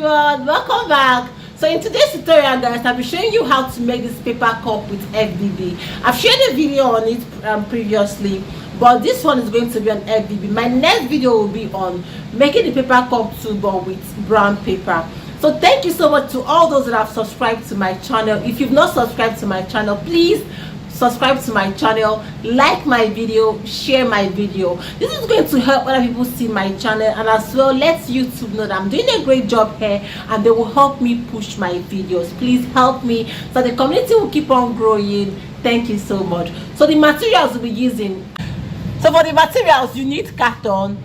everyone, welcome back. So in today's tutorial, guys, I'll be showing you how to make this paper cup with FBB. I've shared a video on it previously, but this one is going to be on FBB. My next video will be on making the paper cup too, but with brown paper. So thank you so much to all those that have subscribed to my channel. If you've not subscribed to my channel, please subscribe to my channel, like my video, share my video. This is going to help other people see my channel, and as well let YouTube know that I'm doing a great job here, and they will help me push my videos. Please help me so the community will keep on growing. Thank you so much. So the materials we'll be using, so for the materials you need carton.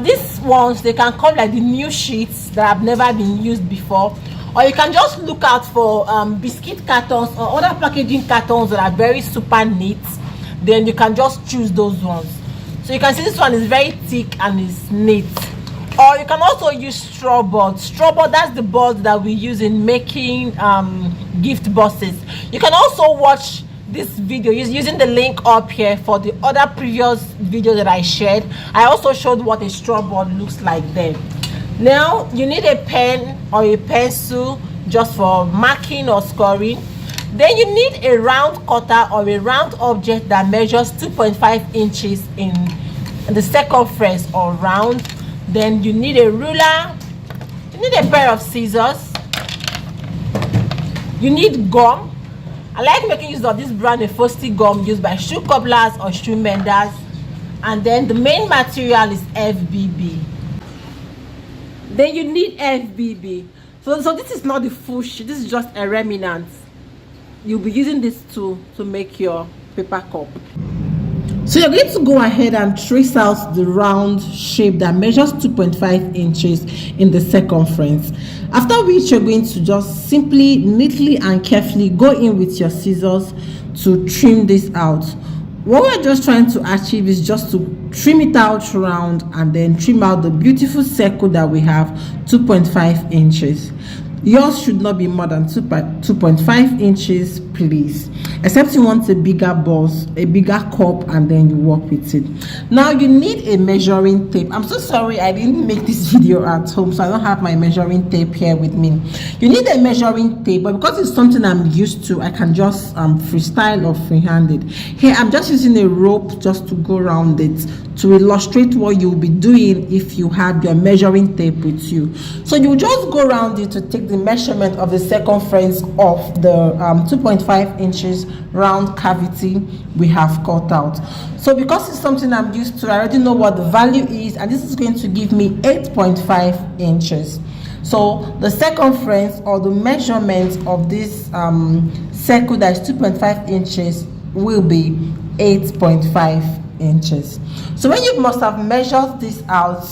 These ones, they can come like the new sheets that have never been used before, or you can just look out for biscuit cartons or other packaging cartons that are very super neat. Then you can just choose those ones. So you can see this one is very thick and is neat. Or you can also use straw board. Straw board, that's the board that we use in making gift boxes. You can also watch this video using the link up here for the other previous video that I shared. I also showed what a straw board looks like then. Now you need a pen or a pencil just for marking or scoring. Then you need a round cutter or a round object that measures 2.5 inches in the circumference or round. Then you need a ruler, you need a pair of scissors, you need gum. I like making use of this brand Frosty gum used by shoe cobblers or shoe menders. And then the main material is FBB. Then you need FBB. So this is not the full sheet, this is just a remnant. You'll be using this to make your paper cup. So you're going to go ahead and trace out the round shape that measures 2.5 inches in the circumference. After which you're going to just simply, neatly and carefully go in with your scissors to trim this out. What we're just trying to achieve is just to trim it out round and then trim out the beautiful circle that we have, 2.5 inches. Yours should not be more than 2.5 inches, please, except you want a bigger boss, a bigger cup, and then you work with it. Now you need a measuring tape. I'm so sorry I didn't make this video at home, so I don't have my measuring tape here with me. You need a measuring tape, but because it's something I'm used to, I can just freestyle or freehand it. Here I'm just using a rope just to go around it to illustrate what you'll be doing if you have your measuring tape with you. So you just go around it to take the measurement of the circumference of the 2.5 inches round cavity we have cut out. So because it's something I'm used to, I already know what the value is, and this is going to give me 8.5 inches. So the circumference or the measurement of this circle that is 2.5 inches will be 8.5 inches. So when you must have measured this out,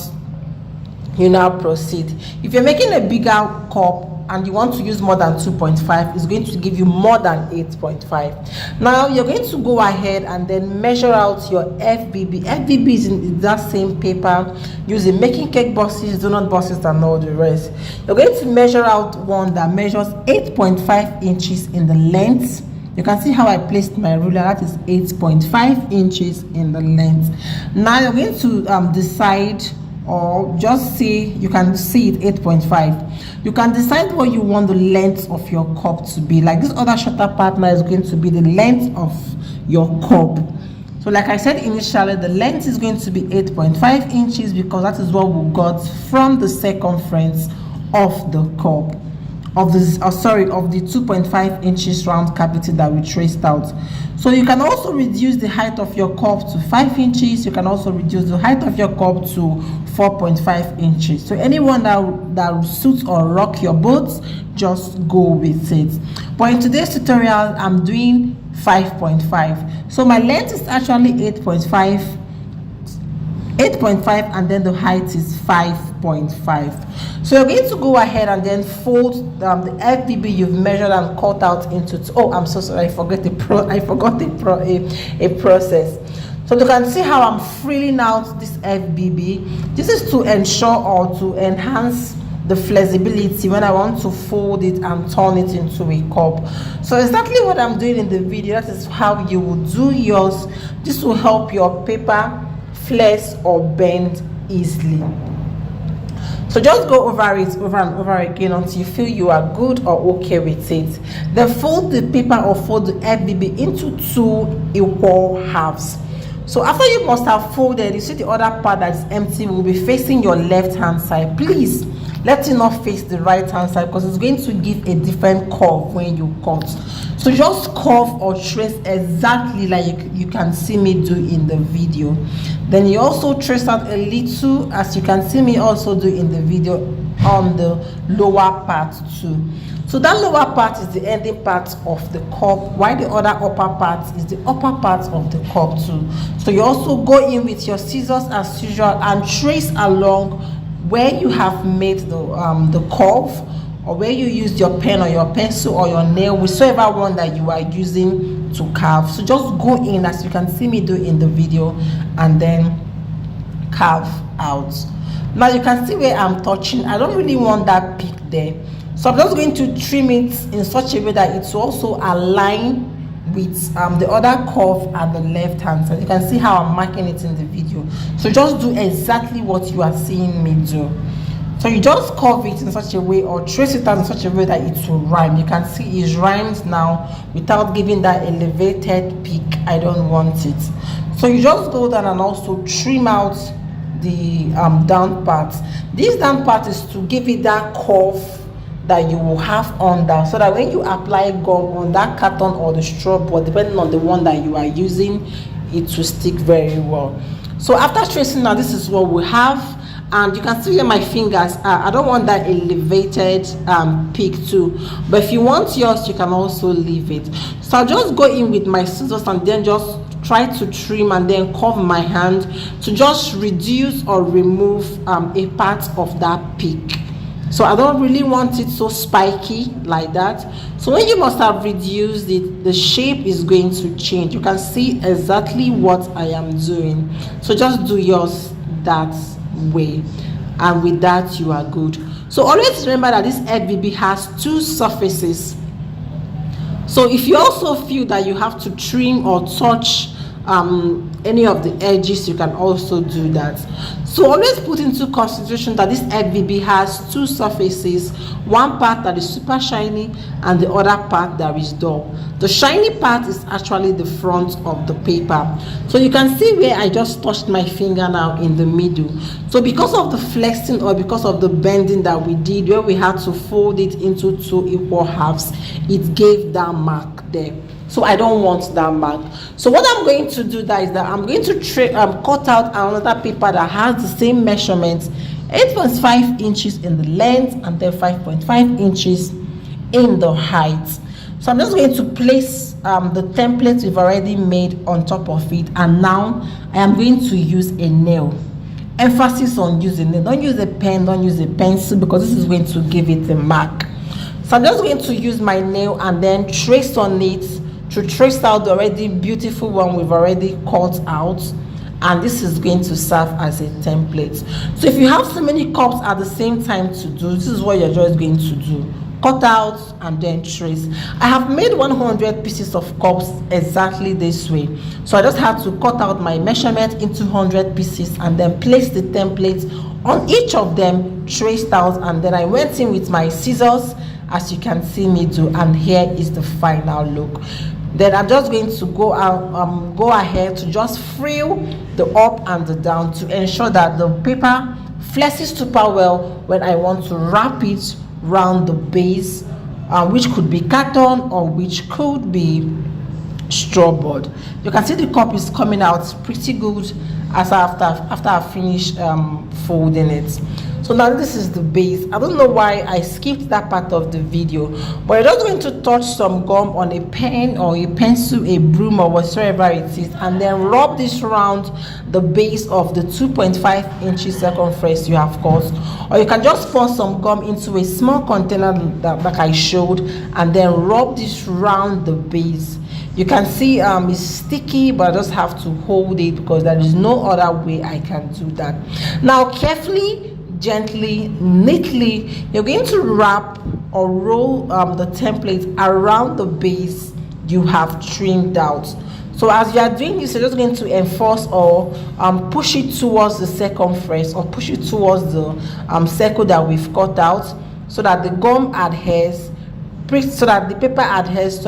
you now proceed. If you're making a bigger cup and you want to use more than 2.5, it's going to give you more than 8.5. Now you're going to go ahead and then measure out your FBB. FBB is in that same paper used in making cake boxes, donut boxes, and all the rest. You're going to measure out one that measures 8.5 inches in the length. You can see how I placed my ruler. That is 8.5 inches in the length. Now you're going to decide, or just say, you can see it 8.5. You can decide what you want the length of your cup to be. Like this other shorter partner is going to be the length of your cup. So like I said initially, the length is going to be 8.5 inches because that is what we got from the circumference of the cup. Of the 2.5 inches round cavity that we traced out. So you can also reduce the height of your cup to 5 inches. You can also reduce the height of your cup to 4.5 inches. So anyone that suits or rock your boat, just go with it. But in today's tutorial, I'm doing 5.5. So my length is actually 8.5, and then the height is 5.5. So you're going to go ahead and then fold the FBB you've measured and cut out into two. Oh, I'm so sorry, I forgot a process. So you can see how I'm freeing out this FBB. This is to ensure or to enhance the flexibility when I want to fold it and turn it into a cup. So exactly what I'm doing in the video, that is how you will do yours. This will help your paper flex or bend easily. So just go over it over and over again until you feel you are good or okay with it. Then fold the paper or fold the FBB into 2 equal halves. So after you must have folded, you see the other part that is empty will be facing your left hand side. Please let it not face the right hand side, because it's going to give a different curve when you cut. So just curve or trace exactly like you can see me do in the video. Then you also trace out a little, as you can see me also do in the video, on the lower part too. So that lower part is the ending part of the cup, while the other upper part is the upper part of the cup too. So you also go in with your scissors as usual and trace along where you have made the curve, or where you used your pen or your pencil or your nail, whichever one that you are using to carve. So just go in, as you can see me do in the video, and then carve out. Now you can see where I'm touching. I don't really want that peak there, so I'm just going to trim it in such a way that it will also align with the other curve at the left hand side. You can see how I'm marking it in the video. So just do exactly what you are seeing me do. So you just curve it in such a way, or trace it out in such a way that it will rhyme. You can see it's rhymed now without giving that elevated peak. I don't want it. So you just go down and also trim out the down part. This down part is to give it that curve that you will have under, so that when you apply gum on that carton or the straw board, depending on the one that you are using, it will stick very well. So after tracing now, this is what we have, and you can see where my fingers are. I don't want that elevated peak too, but if you want yours, you can also leave it. So I'll just go in with my scissors and then just try to trim and then curve my hand to just reduce or remove a part of that peak. So I don't really want it so spiky like that. So when you must have reduced it, the shape is going to change. You can see exactly what I am doing. So just do yours that way, and with that you are good. So always remember that this FBB has 2 surfaces. So if you also feel that you have to trim or touch any of the edges, you can also do that. So always put into consideration that this FBB has 2 surfaces, one part that is super shiny and the other part that is dull. The shiny part is actually the front of the paper. So you can see where I just touched my finger now in the middle. So because of the flexing or because of the bending that we did, where we had to fold it into 2 equal halves, it gave that mark there. So I don't want that mark. So what I'm going to do that is that I'm going to cut out another paper that has the same measurements, 8.5 inches in the length and then 5.5 inches in the height. So I'm just going to place the template we've already made on top of it, and now I am going to use a nail. Emphasis on using it. Don't use a pen, don't use a pencil, because this is going to give it a mark. So I'm just going to use my nail and then trace on it to trace out the already beautiful one we've already cut out, and this is going to serve as a template. So if you have so many cups at the same time to do, this is what you're just going to do: cut out and then trace. I have made 100 pieces of cups exactly this way, so I just had to cut out my measurement into 100 pieces and then place the template on each of them, traced out, and then I went in with my scissors, as you can see me do, and here is the final look. Then I'm just going to go ahead to just frill the up and the down to ensure that the paper flexes super well when I want to wrap it round the base, which could be carton or which could be straw board. You can see the cup is coming out pretty good as after I finish folding it. So now this is the base. I don't know why I skipped that part of the video, but you're just going to touch some gum on a pen or a pencil, a broom, or whatsoever it is, and then rub this around the base of the 2.5 inches circumference you have cut. Or you can just pour some gum into a small container like I showed, and then rub this around the base. You can see it's sticky, but I just have to hold it because there is no other way I can do that. Now carefully, gently, neatly, you're going to wrap or roll the template around the base you have trimmed out. So as you are doing this, you're just going to enforce or push it towards the circumference, or push it towards the circle that we've cut out, so that the gum adheres, so that the paper adheres,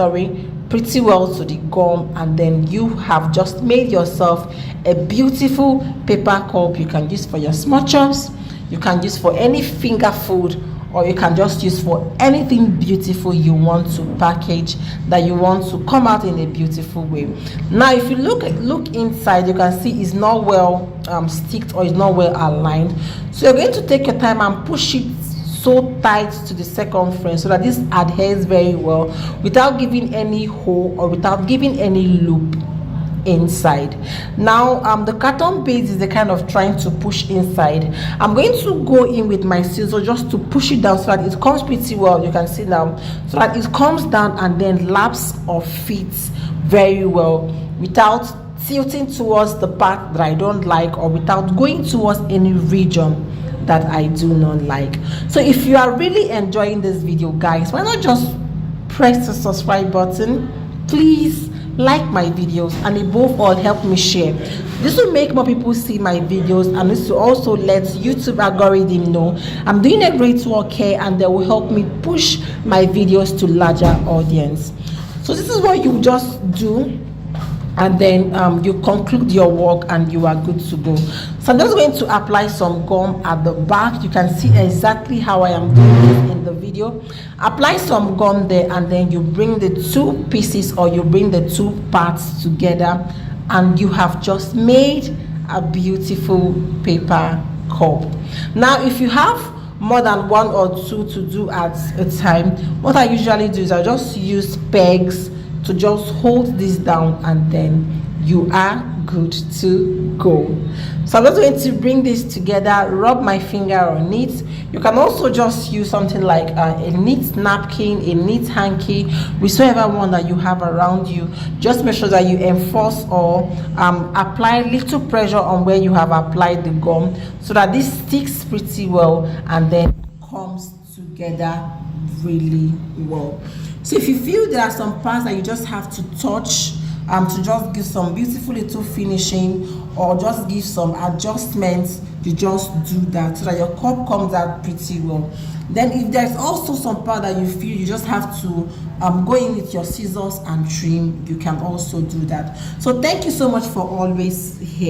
pretty well to the gum. And then you have just made yourself a beautiful paper cup. You can use for your small chops, you can use for any finger food, or you can just use for anything beautiful you want to package, that you want to come out in a beautiful way. Now if you look inside, you can see it's not well sticked, or it's not well aligned. So you're going to take your time and push it so tight to the circumference, so that this adheres very well without giving any hole or without giving any loop inside. Now the carton base is the kind of trying to push inside. I'm going to go in with my scissors just to push it down, so that it comes pretty well. You can see now, so that it comes down and then laps or fits very well, without tilting towards the part that I don't like, or without going towards any region that I do not like. So if you are really enjoying this video, guys, why not just press the subscribe button? Please like my videos, and above all, help me share. This will make more people see my videos, and this will also let YouTube algorithm know I'm doing a great work here, and they will help me push my videos to larger audience. So this is what you just do, and then you conclude your work and you are good to go. So I'm just going to apply some gum at the back. You can see exactly how I am doing this in the video. Apply some gum there, and then you bring the two pieces, or you bring the two parts together, and you have just made a beautiful paper cup. Now if you have more than one or two to do at a time, what I usually do is I just use pegs to just hold this down, and then you are good to go. So I'm just going to bring this together, rub my finger on it. You can also just use something like a neat napkin, a neat hanky, whichever one that you have around you. Just make sure that you enforce or apply little pressure on where you have applied the gum, so that this sticks pretty well and then comes together really well. So if you feel there are some parts that you just have to touch to just give some beautiful little finishing, or just give some adjustments, you just do that, so that your cup comes out pretty well. Then if there's also some part that you feel you just have to go in with your scissors and trim, you can also do that. So thank you so much for always here.